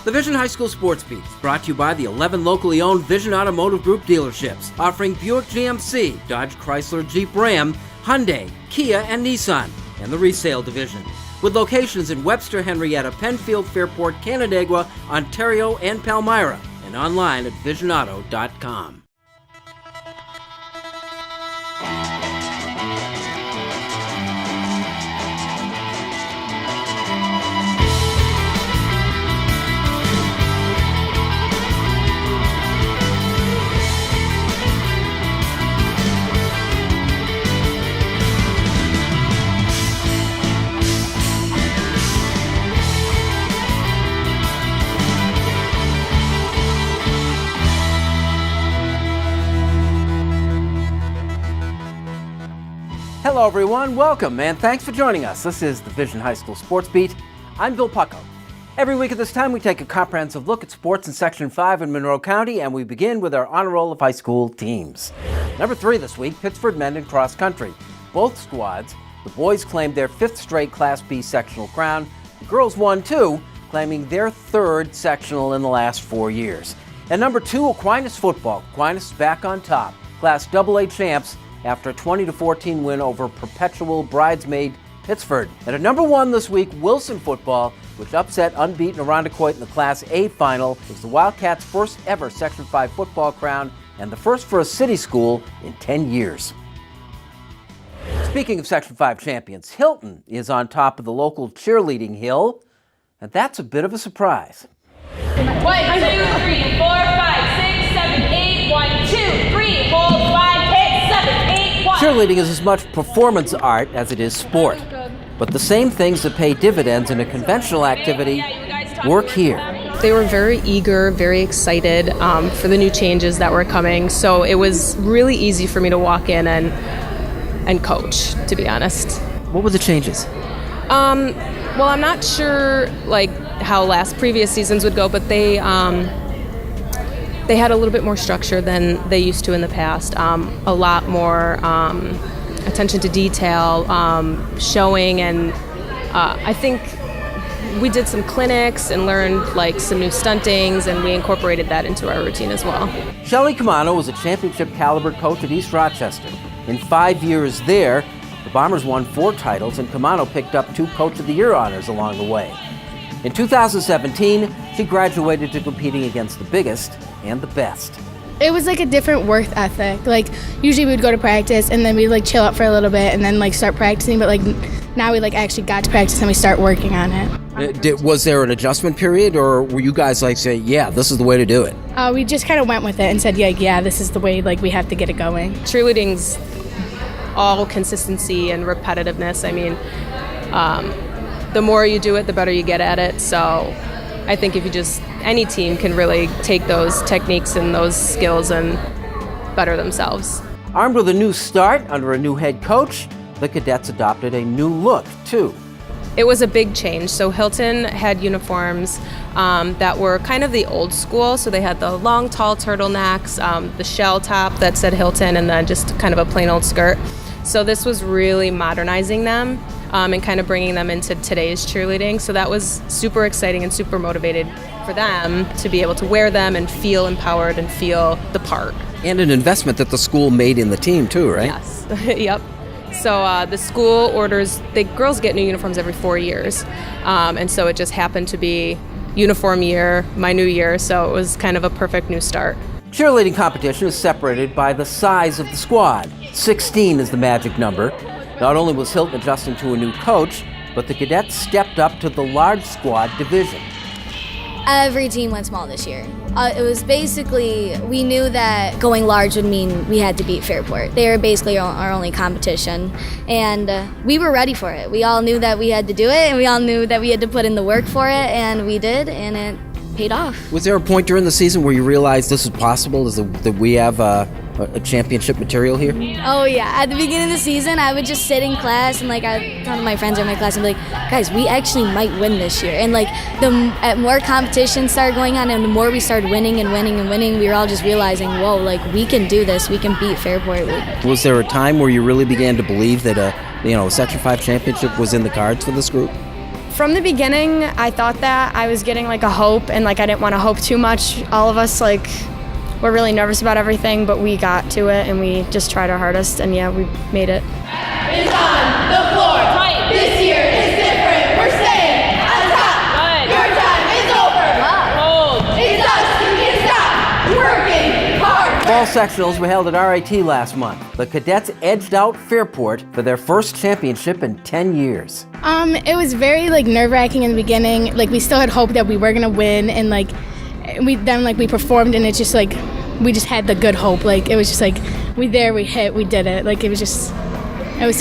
The Vision High School Sports Beat is brought to you by the 11 locally owned Vision Automotive Group dealerships, offering Buick GMC, Dodge Chrysler Jeep Ram, Hyundai, Kia, and Nissan, and the resale division, with locations in Webster, Henrietta, Penfield, Fairport, Canandaigua, Ontario, and Palmyra, and online at visionauto.com. Hello everyone, welcome and thanks for joining us. This is the Vision High School Sports Beat. I'm Bill Pucko. Every week at this time we take a comprehensive look at sports in Section 5 in Monroe County, and we begin with our honor roll of high school teams. Number 3 this week, Pittsford men in cross country. Both squads, the boys claimed their 5th straight Class B sectional crown. The girls won too, claiming their 3rd sectional in the last 4 years. And number 2, Aquinas football. Aquinas back on top. Class AA champs after a 20-14 win over perpetual bridesmaid Pittsford. And at number 1 this week, Wilson football, which upset unbeaten Irondequoit in the Class A final, was the Wildcats' first ever Section 5 football crown and the first for a city school in 10 years. Speaking of Section 5 champions, Hilton is on top of the local cheerleading hill, and that's a bit of a surprise. 1, 2, 3, 4, 5, 6, 7, 8, 1, 2, 3, hold 5, hit 7, 8, 1. Cheerleading is as much performance art as it is sport, but the same things that pay dividends in a conventional activity work here. They were very eager, very excited for the new changes that were coming, so it was really easy for me to walk in and coach, to be honest. What were the changes? Well, I'm not sure how previous seasons would go, but they had a little bit more structure than they used to in the past. A lot more attention to detail, showing, and I think we did some clinics and learned some new stuntings, and we incorporated that into our routine as well. Shelley Camano was a championship caliber coach at East Rochester. In 5 years there, the Bombers won 4 titles, and Camano picked up 2 Coach of the Year honors along the way. In 2017, she graduated to competing against the biggest and the best. It was a different work ethic. Usually we'd go to practice and then we'd chill out for a little bit and then start practicing, but now we actually got to practice and we start working on it. Was there an adjustment period, or were you guys say, yeah, this is the way to do it? We just kind of went with it and said, yeah, this is the way we have to get it going. Cheerleading's all consistency and repetitiveness. I mean, the more you do it, the better you get at it. So I think any team can really take those techniques and those skills and better themselves. Armed with a new start under a new head coach, the cadets adopted a new look, too. It was a big change. So Hilton had uniforms that were kind of the old school. So they had the long, tall turtlenecks, the shell top that said Hilton, and then just kind of a plain old skirt. So this was really modernizing them and kind of bringing them into today's cheerleading. So that was super exciting and super motivated for them to be able to wear them and feel empowered and feel the part. And an investment that the school made in the team too, right? Yes, yep. So the school orders, the girls get new uniforms every 4 years. And so it just happened to be uniform year, my new year, so it was kind of a perfect new start. Cheerleading competition is separated by the size of the squad. 16 is the magic number. Not only was Hilton adjusting to a new coach, but the cadets stepped up to the large squad division. Every team went small this year. It was basically, we knew that going large would mean we had to beat Fairport. They were basically our only competition, and we were ready for it. We all knew that we had to do it, and we all knew that we had to put in the work for it, and we did, and it paid off. Was there a point during the season where you realized this was possible, that we have a championship material here? Oh yeah, at the beginning of the season, I would just sit in class and I talk to my friends in my class and be like, guys, we actually might win this year. And the more competition started going on and the more we started winning and winning and winning, we were all just realizing, whoa, we can do this, we can beat Fairport. Was there a time where you really began to believe that a Section 5 championship was in the cards for this group? From the beginning, I thought that I was getting like a hope, and like I didn't want to hope too much. All of us like were really nervous about everything, but we got to it and we just tried our hardest, and yeah, we made it. Is on the floor. Right. This year is different. We're staying on top. Good. Your time is over. Hold. It's us. You can't stop working hard. Fall sectionals were held at RIT last month. The cadets edged out Fairport for their first championship in 10 years. It was very like nerve-wracking in the beginning. Like we still had hope that we were gonna win, and like we performed, and it's just like we just had the good hope. Like it was just like we hit, we did it. Like it was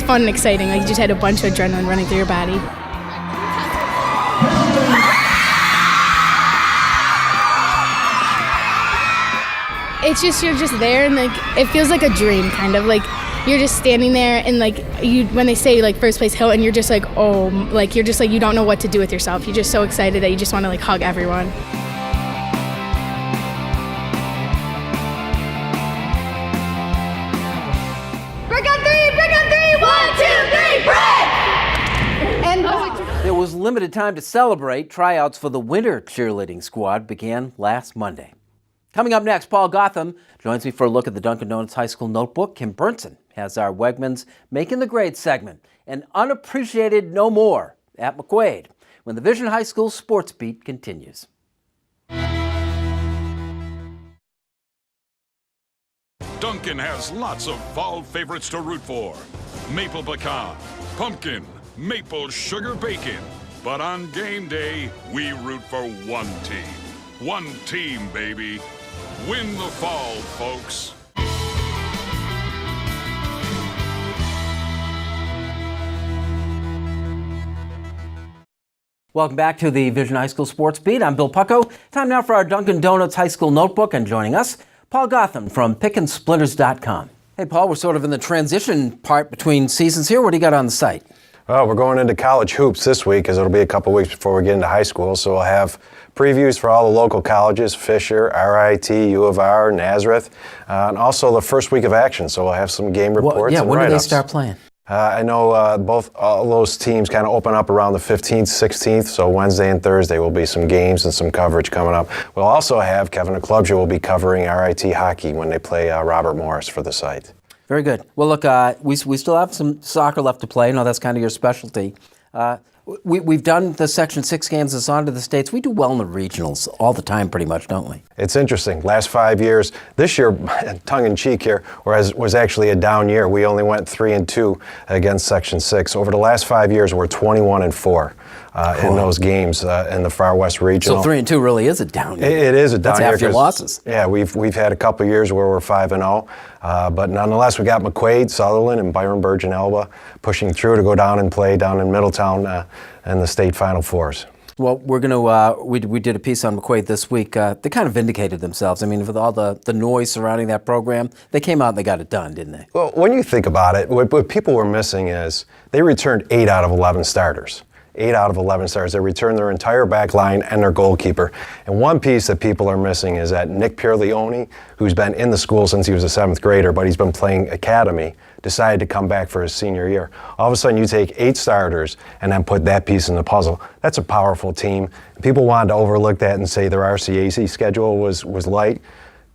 fun and exciting. Like you just had a bunch of adrenaline running through your body. It's just you're just there, and like it feels like a dream, kind of like you're just standing there, and like when they say like first place Hilton, you're just like, oh, like you're just like you don't know what to do with yourself. You're just so excited that you just want to like hug everyone. Break on three. 1, 2, 3, break. And There was limited time to celebrate. Tryouts for the winter cheerleading squad began last Monday. Coming up next, Paul Gotham joins me for a look at the Dunkin' Donuts High School notebook. Kim Burnson has our Wegmans Making the Grade segment, and Unappreciated No More at McQuaid when the Vision High School Sports Beat continues. Dunkin' has lots of fall favorites to root for. Maple pecan, pumpkin, maple sugar bacon. But on game day, we root for one team. One team, baby. Win the fall, folks. Welcome back to the Vision High School Sports Beat. I'm Bill Pucko. Time now for our Dunkin' Donuts High School notebook, and joining us, Paul Gotham from pickandsplinters.com. Hey, Paul, we're sort of in the transition part between seasons here. What do you got on the site? Well, we're going into college hoops this week, as it'll be a couple weeks before we get into high school. So we'll have previews for all the local colleges, Fisher, RIT, U of R, Nazareth, and also the first week of action. So we'll have some game reports and when do they write-ups. start playing? I know all those teams kind of open up around the 15th, 16th, so Wednesday and Thursday will be some games and some coverage coming up. We'll also have Kevin Klubja will be covering RIT hockey when they play Robert Morris for the site. Very good. Well, look, we still have some soccer left to play. I know that's kind of your specialty. We've done the Section 6 games that's on to the states. We do well in the regionals all the time pretty much, don't we? It's interesting. Last 5 years, this year, tongue-in-cheek here, was actually a down year. We only went 3-2 against Section 6. Over the last 5 years, we're 21-4 in those games in the Far West Regional. So 3-2 really is a down year. It is a down year. That's half your losses. Yeah, we've had a couple years where we're 5-0. But nonetheless, we got McQuaid, Sutherland, and Byron Burge and Elba pushing through to go down and play down in Middletown in the state Final Fours. Well, we're going to, we did a piece on McQuaid this week. They kind of vindicated themselves. I mean, with all the noise surrounding that program, they came out and they got it done, didn't they? Well, when you think about it, what people were missing is they returned 8 out of 11 starters. 8 out of 11 starters. They returned their entire back line and their goalkeeper. And one piece that people are missing is that Nick Pierleone, who's been in the school since he was a 7th grader, but he's been playing academy, decided to come back for his senior year. All of a sudden, you take 8 starters and then put that piece in the puzzle. That's a powerful team. People wanted to overlook that and say their RCAC schedule was light.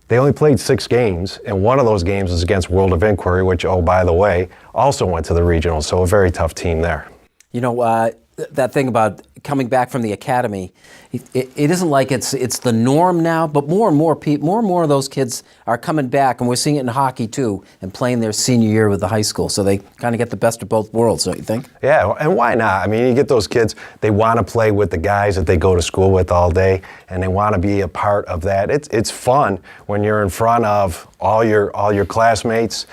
They only played 6 games, and one of those games was against World of Inquiry, which, oh, by the way, also went to the regional, so a very tough team there. You know, that thing about coming back from the academy, it isn't like it's the norm now, but more and more of those kids are coming back, and we're seeing it in hockey too, and playing their senior year with the high school, so they kind of get the best of both worlds, don't you think? Yeah, and why not? I mean, you get those kids, they want to play with the guys that they go to school with all day, and they want to be a part of that. It's fun when you're in front of all your classmates.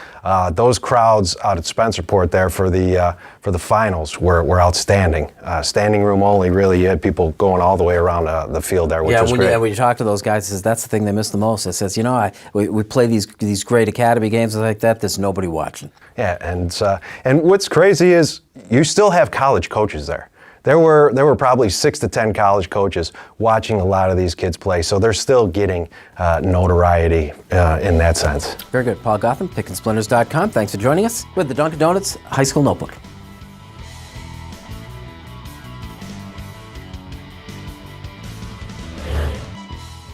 Those crowds out at Spencerport there for the finals were outstanding. Standing room only, really. You had people going all the way around the field there, which was great. When you talk to those guys, that's the thing they miss the most. It says, you know, we play these great academy games like that. There's nobody watching. Yeah, and what's crazy is you still have college coaches there. There were probably 6 to 10 college coaches watching a lot of these kids play, so they're still getting notoriety in that sense. Very good. Paul Gotham, pickandsplinters.com. Thanks for joining us with the Dunkin' Donuts High School Notebook.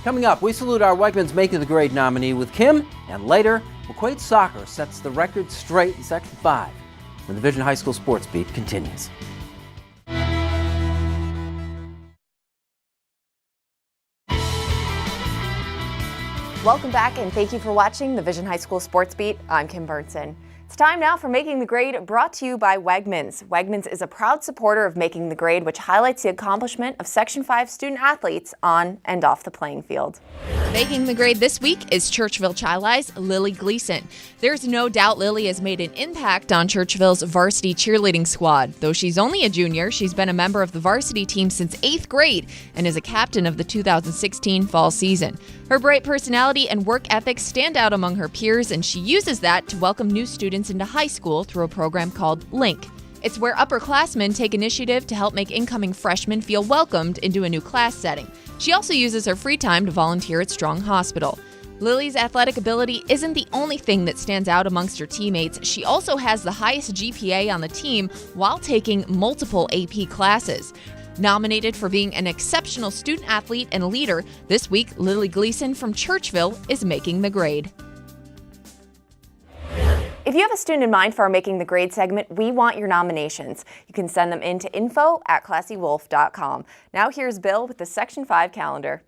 Coming up, we salute our Wegmans Making the Grade nominee with Kim, and later, McQuaid Soccer sets the record straight in Section 5 when the Vision High School Sports Beat continues. Welcome back and thank you for watching the Vision High School Sports Beat. I'm Kim Burnson. It's time now for Making the Grade, brought to you by Wegmans. Wegmans is a proud supporter of Making the Grade, which highlights the accomplishment of Section 5 student athletes on and off the playing field. Making the grade this week is Churchville Chi-Li's Lily Gleason. There's no doubt Lily has made an impact on Churchville's varsity cheerleading squad. Though she's only a junior, she's been a member of the varsity team since 8th grade and is a captain of the 2016 fall season. Her bright personality and work ethic stand out among her peers, and she uses that to welcome new students into high school through a program called Link. It's where upperclassmen take initiative to help make incoming freshmen feel welcomed into a new class setting. She also uses her free time to volunteer at Strong Hospital. Lily's athletic ability isn't the only thing that stands out amongst her teammates. She also has the highest GPA on the team while taking multiple AP classes. Nominated for being an exceptional student athlete and leader, this week Lily Gleason from Churchville is making the grade. If you have a student in mind for our Making the Grade segment, we want your nominations. You can send them in to info@classywolf.com. Now here's Bill with the Section 5 calendar.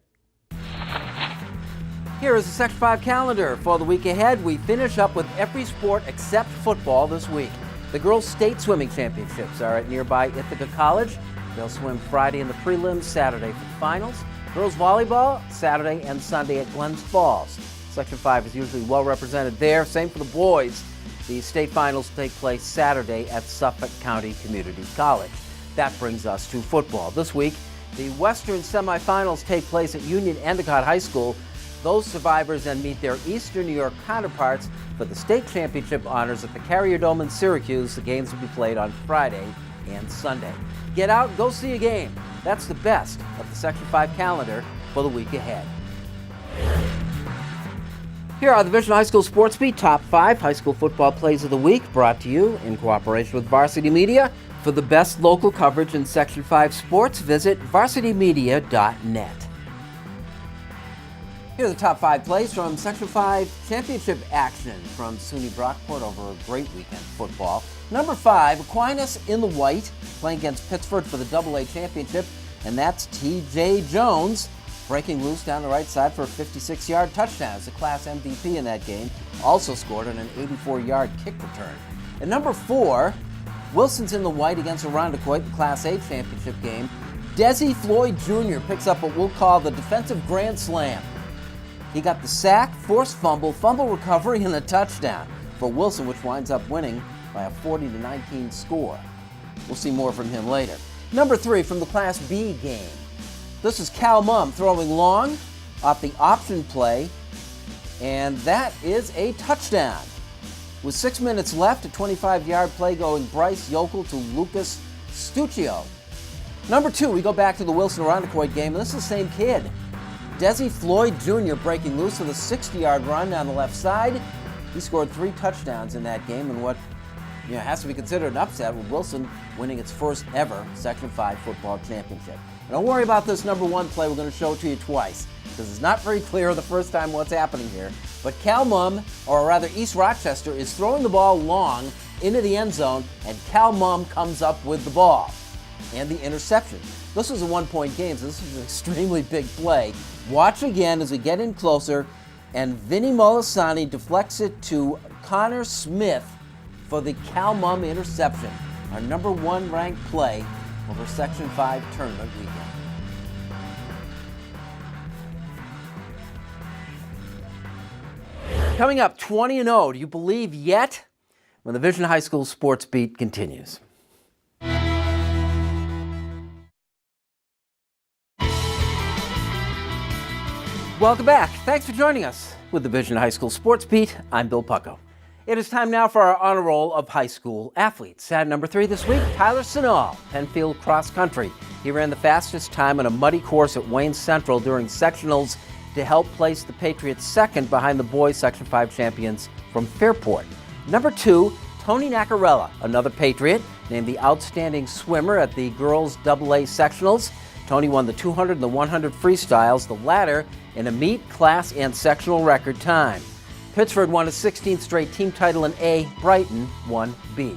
Here is the Section 5 calendar for the week ahead. We finish up with every sport except football this week. The Girls State Swimming Championships are at nearby Ithaca College. They'll swim Friday in the prelims, Saturday for the finals. Girls volleyball, Saturday and Sunday at Glens Falls. Section 5 is usually well represented there. Same for the boys. The state finals take place Saturday at Suffolk County Community College. That brings us to football. This week, the Western semifinals take place at Union Endicott High School. Those survivors then meet their Eastern New York counterparts for the state championship honors at the Carrier Dome in Syracuse. The games will be played on Friday and Sunday. Get out, go see a game. That's the best of the Section 5 calendar for the week ahead. Here are the Vision High School Sports Beat Top 5 High School Football Plays of the Week, brought to you in cooperation with Varsity Media. For the best local coverage in Section 5 sports, visit varsitymedia.net. Here are the top 5 plays from Section 5 championship action from SUNY Brockport over a great weekend of football. Number 5, Aquinas in the white, playing against Pittsford for the AA championship, and that's T.J. Jones, breaking loose down the right side for a 56-yard touchdown. As a class MVP in that game, also scored on an 84-yard kick return. And number 4, Wilson's in the white against Irondequoit in Class A championship game. Desi Floyd Jr. picks up what we'll call the defensive grand slam. He got the sack, forced fumble, fumble recovery, and a touchdown for Wilson, which winds up winning by a 40-19 score. We'll see more from him later. Number 3 from the Class B game. This is Cal Mumm throwing long off the option play, and that is a touchdown. With 6 minutes left, a 25-yard play going Bryce Yokel to Lucas Stuccio. Number 2, we go back to the Wilson-Irondequoit game, and this is the same kid. Desi Floyd Jr. breaking loose with a 60-yard run down the left side. He scored 3 touchdowns in that game in what has to be considered an upset, with Wilson winning its first ever Section 5 football championship. And don't worry about this number 1 play. We're going to show it to you twice, because it's not very clear the first time what's happening here. But Cal Mumm, or rather East Rochester, is throwing the ball long into the end zone, and Cal Mumm comes up with the ball and the interception. This was a 1-point game, so this was an extremely big play. Watch again as we get in closer, and Vinny Molisani deflects it to Connor Smith for the Cal Mumm interception, our number 1 ranked play over Section 5 tournament weekend. Coming up, 20-0. Do you believe yet? When the Vision High School Sports Beat continues. Welcome back. Thanks for joining us with the Vision High School Sports Beat. I'm Bill Pucko. It is time now for our honor roll of high school athletes. At number 3 this week, Tyler Sinal, Penfield Cross Country. He ran the fastest time on a muddy course at Wayne Central during sectionals to help place the Patriots second behind the boys Section 5 champions from Fairport. Number 2, Tony Nacarella, another Patriot, named the outstanding swimmer at the girls AA sectionals. Tony won the 200 and the 100 freestyles, the latter in a meet, class, and sectional record time. Pittsford won a 16th straight team title in A, Brighton won B.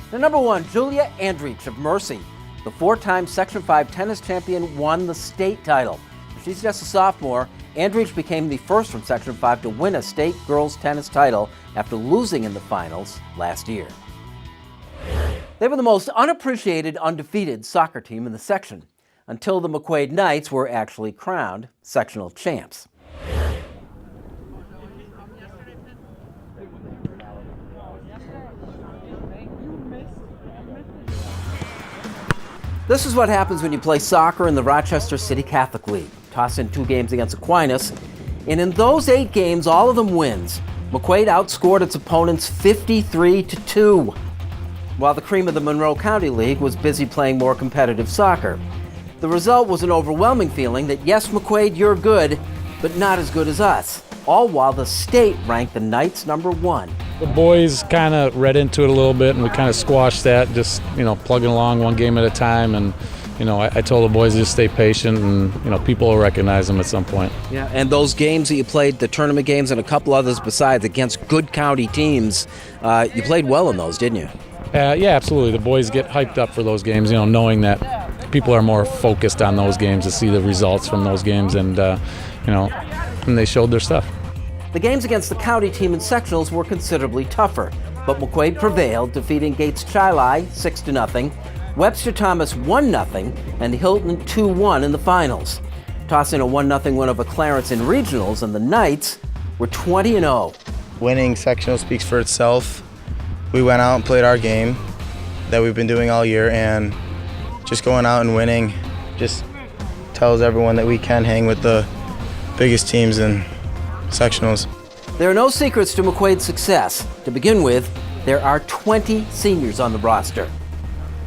The number 1, Julia Andrich of Mercy, the 4-time Section 5 tennis champion, won the state title. She's just a sophomore. Andrich became the first from Section 5 to win a state girls tennis title after losing in the finals last year. They were the most unappreciated, undefeated soccer team in the section until the McQuaid Knights were actually crowned sectional champs. This is what happens when you play soccer in the Rochester City Catholic League. Toss in 2 games against Aquinas, and in those 8 games, all of them wins. McQuaid outscored its opponents 53-2, while the cream of the Monroe County League was busy playing more competitive soccer. The result was an overwhelming feeling that, yes, McQuaid, you're good, but not as good as us, all while the state ranked the Knights number 1. The boys kind of read into it a little bit, and we kind of squashed that, just, plugging along one game at a time. And, I told the boys to just stay patient, and, people will recognize them at some point. Yeah, and those games that you played, the tournament games and a couple others besides, against good county teams, you played well in those, didn't you? Yeah, absolutely. The boys get hyped up for those games, knowing that people are more focused on those games to see the results from those games, and, and they showed their stuff. The games against the county team in sectionals were considerably tougher, but McQuaid prevailed, defeating Gates Chili 6-0, Webster Thomas 1-0, and Hilton 2-1 in the finals. Toss in a 1-0 win over Clarence in regionals, and the Knights were 20-0. Winning sectional speaks for itself. We went out and played our game that we've been doing all year, and just going out and winning just tells everyone that we can hang with the biggest teams in sectionals. There are no secrets to McQuaid's success. To begin with, there are 20 seniors on the roster.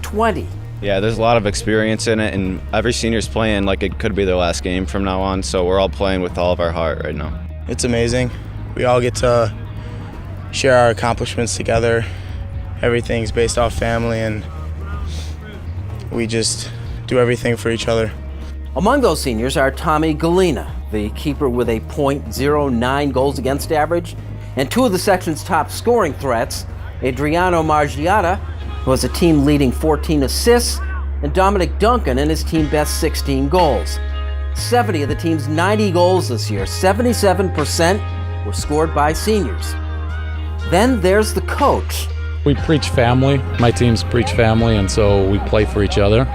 20. Yeah, there's a lot of experience in it, and every senior's playing like it could be their last game from now on, so we're all playing with all of our heart right now. It's amazing. We all get to share our accomplishments together. Everything's based off family, and we just do everything for each other. Among those seniors are Tommy Galena, the keeper with a .09 goals against average, and 2 of the section's top scoring threats, Adriano Margiata, who has a team-leading 14 assists, and Dominic Duncan and his team best 16 goals. 70 of the team's 90 goals this year, 77%, were scored by seniors. Then there's the coach. We preach family. My teams preach family, and so we play for each other.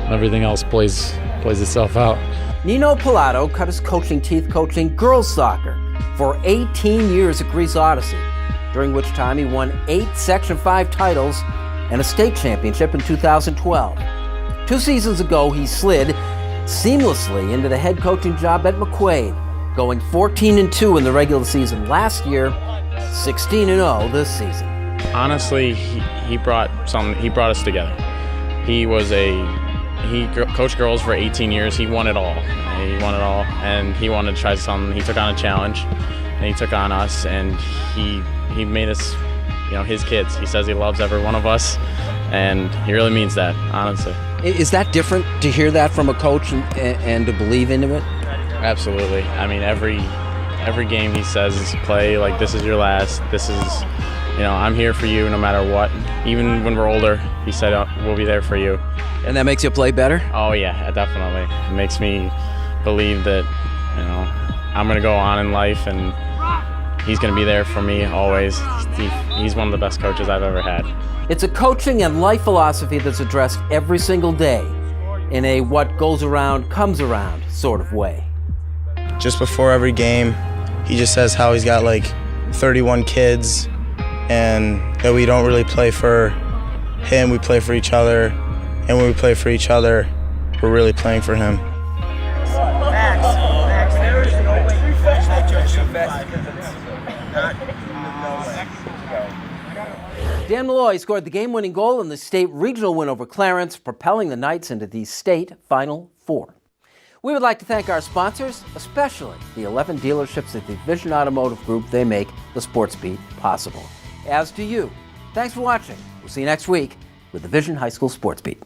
Everything else plays itself out. Nino Pilato cut his coaching teeth coaching girls soccer for 18 years at Greece Odyssey, during which time he won 8 Section 5 titles and a state championship in 2012. 2 seasons ago, he slid seamlessly into the head coaching job at McQuaid, going 14-2 in the regular season last year, 16-0 this season. Honestly, he brought us together. He coached girls for 18 years. He won it all. And he wanted to try something. He took on a challenge, and he took on us, and he made us, his kids. He says he loves every one of us, and he really means that, honestly. Is that different to hear that from a coach and to believe into it? Absolutely. I mean, every game he says is play like this is your last. This is, I'm here for you no matter what. Even when we're older, he said we'll be there for you. And that makes you play better? Oh yeah, definitely. It makes me believe that, I'm going to go on in life, and he's going to be there for me always. He's one of the best coaches I've ever had. It's a coaching and life philosophy that's addressed every single day in a what goes around comes around sort of way. Just before every game, he just says how he's got like 31 kids, and that we don't really play for him, we play for each other, and when we play for each other, we're really playing for him. Dan Malloy scored the game-winning goal in the state regional win over Clarence, propelling the Knights into the state Final Four. We would like to thank our sponsors, especially the 11 dealerships at the Vision Automotive Group. They make the Sports Beat possible. As do you. Thanks for watching. We'll see you next week with the Vision High School Sports Beat.